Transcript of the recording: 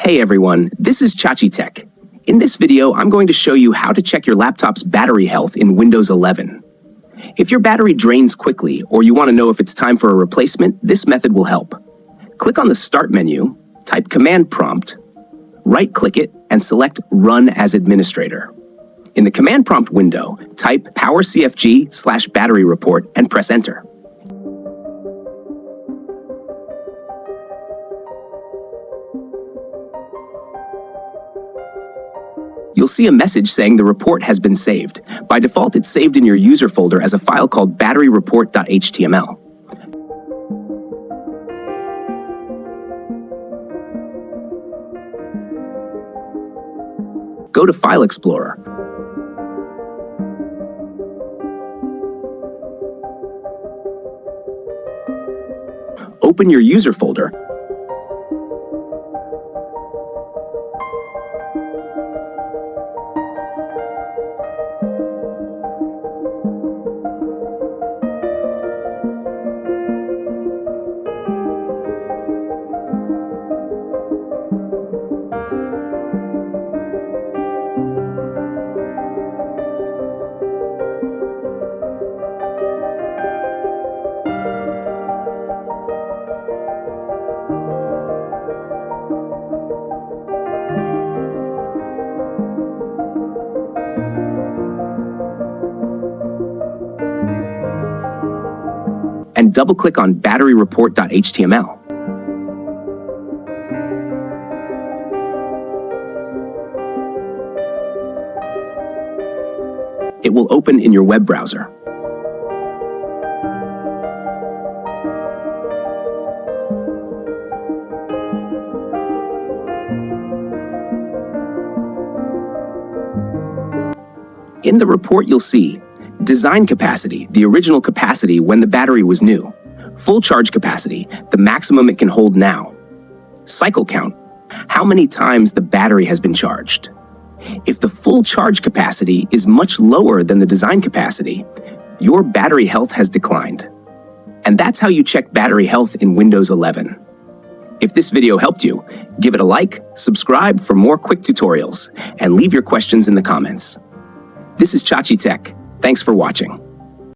Hey everyone, this is Chachi Tech. In this video, I'm going to show you how to check your laptop's battery health in Windows 11. If your battery drains quickly or you want to know if it's time for a replacement, this method will help. Click on the Start menu, type Command Prompt, right-click it, and select Run as Administrator. In the Command Prompt window, type powercfg/battery report and press Enter. You'll see a message saying the report has been saved. By default, it's saved in your user folder as a file called batteryreport.html. Go to File Explorer. Open your user folder. And double-click on batteryreport.html. It will open in your web browser. In the report, you'll see design capacity, the original capacity when the battery was new. Full charge capacity, the maximum it can hold now. Cycle count, how many times the battery has been charged. If the full charge capacity is much lower than the design capacity, your battery health has declined. And that's how you check battery health in Windows 11. If this video helped you, give it a like, subscribe for more quick tutorials, and leave your questions in the comments. This is Chachi Tech. Thanks for watching.